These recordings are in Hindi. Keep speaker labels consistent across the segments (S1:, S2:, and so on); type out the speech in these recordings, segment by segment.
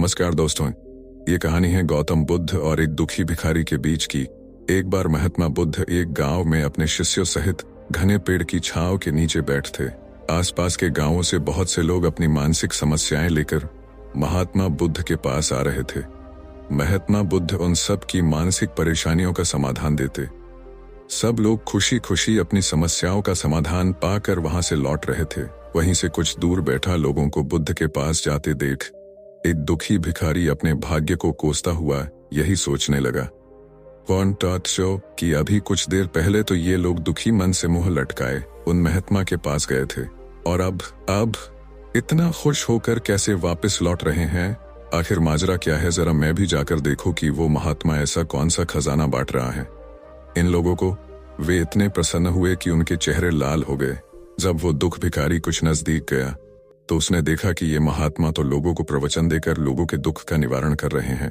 S1: नमस्कार दोस्तों, ये कहानी है गौतम बुद्ध और एक दुखी भिखारी के बीच की। एक बार महात्मा बुद्ध एक गांव में अपने शिष्यों सहित घने पेड़ की छांव के नीचे बैठे थे। आसपास के गांवों से बहुत से लोग अपनी मानसिक समस्याएं लेकर महात्मा बुद्ध के पास आ रहे थे। महात्मा बुद्ध उन सब की मानसिक परेशानियों का समाधान देते। सब लोग खुशी खुशी अपनी समस्याओं का समाधान पाकर वहां से लौट रहे थे। वहीं से कुछ दूर बैठा लोगों को बुद्ध के पास जाते देख एक दुखी भिखारी अपने भाग्य को कोसता हुआ यही सोचने लगा, कौन टॉट शो कि अभी कुछ देर पहले तो ये लोग दुखी मन से मुंह लटकाए उन महात्मा के पास गए थे, और अब इतना खुश होकर कैसे वापस लौट रहे हैं। आखिर माजरा क्या है, जरा मैं भी जाकर देखूं कि वो महात्मा ऐसा कौन सा खजाना बांट रहा है। इन लोगों को वे इतने प्रसन्न हुए कि उनके चेहरे लाल हो गए। जब वो दुख भिखारी कुछ नजदीक गया तो उसने देखा कि ये महात्मा तो लोगों को प्रवचन देकर लोगों के दुख का निवारण कर रहे हैं।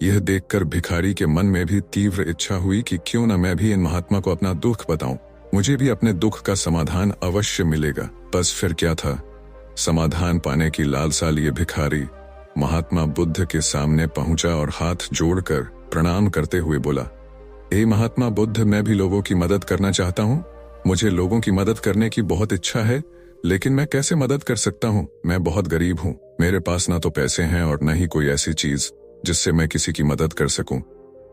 S1: यह देखकर भिखारी के मन में भी तीव्र इच्छा हुई कि क्यों न मैं भी इन महात्मा को अपना दुख बताऊं, मुझे भी अपने दुख का समाधान अवश्य मिलेगा। बस फिर क्या था, समाधान पाने की लालसा लिए भिखारी महात्मा बुद्ध के सामने पहुंचा और हाथ जोड़कर प्रणाम करते हुए बोला, हे महात्मा बुद्ध, मैं भी लोगों की मदद करना चाहता हूँ। मुझे लोगों की मदद करने की बहुत इच्छा है, लेकिन मैं कैसे मदद कर सकता हूँ? मैं बहुत गरीब हूँ, मेरे पास ना तो पैसे हैं और न ही कोई ऐसी चीज जिससे मैं किसी की मदद कर सकूं।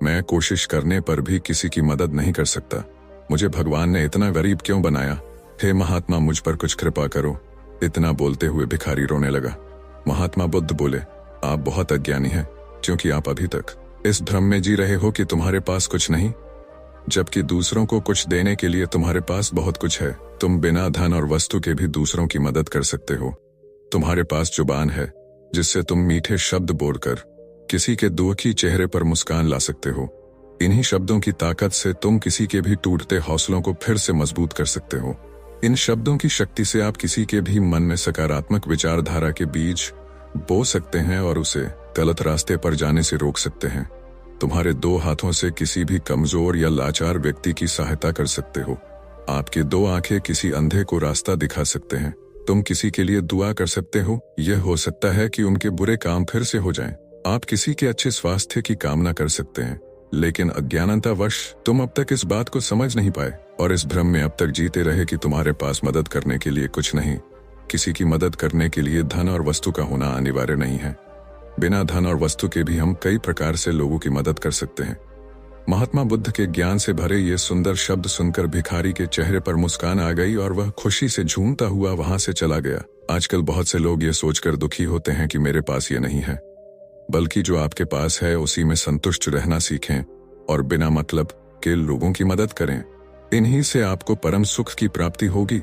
S1: मैं कोशिश करने पर भी किसी की मदद नहीं कर सकता। मुझे भगवान ने इतना गरीब क्यों बनाया? हे महात्मा, मुझ पर कुछ कृपा करो। इतना बोलते हुए भिखारी रोने लगा। महात्मा बुद्ध बोले, आप बहुत अज्ञानी हैं, क्योंकि आप अभी तक इस भ्रम में जी रहे हो कि तुम्हारे पास कुछ नहीं, जबकि दूसरों को कुछ देने के लिए तुम्हारे पास बहुत कुछ है। तुम बिना धन और वस्तु के भी दूसरों की मदद कर सकते हो। तुम्हारे पास जुबान है जिससे तुम मीठे शब्द बोलकर किसी के दुखी चेहरे पर मुस्कान ला सकते हो। इन्हीं शब्दों की ताकत से तुम किसी के भी टूटते हौसलों को फिर से मजबूत कर सकते हो। इन शब्दों की शक्ति से आप किसी के भी मन में सकारात्मक विचारधारा के बीज बो सकते हैं और उसे गलत रास्ते पर जाने से रोक सकते हैं। तुम्हारे दो हाथों से किसी भी कमजोर या लाचार व्यक्ति की सहायता कर सकते हो। आपके दो आंखें किसी अंधे को रास्ता दिखा सकते हैं। तुम किसी के लिए दुआ कर सकते हो। यह हो सकता है कि उनके बुरे काम फिर से हो जाएं। आप किसी के अच्छे स्वास्थ्य की कामना कर सकते हैं, लेकिन अज्ञानतावश तुम अब तक इस बात को समझ नहीं पाए और इस भ्रम में अब तक जीते रहे कि तुम्हारे पास मदद करने के लिए कुछ नहीं। किसी की मदद करने के लिए धन और वस्तु का होना अनिवार्य नहीं है। बिना धन और वस्तु के भी हम कई प्रकार से लोगों की मदद कर सकते हैं। महात्मा बुद्ध के ज्ञान से भरे ये सुंदर शब्द सुनकर भिखारी के चेहरे पर मुस्कान आ गई और वह खुशी से झूमता हुआ वहां से चला गया। आजकल बहुत से लोग ये सोचकर दुखी होते हैं कि मेरे पास ये नहीं है, बल्कि जो आपके पास है उसी में संतुष्ट रहना सीखें और बिना मतलब के लोगों की मदद करें। इन्हीं से आपको परम सुख की प्राप्ति होगी।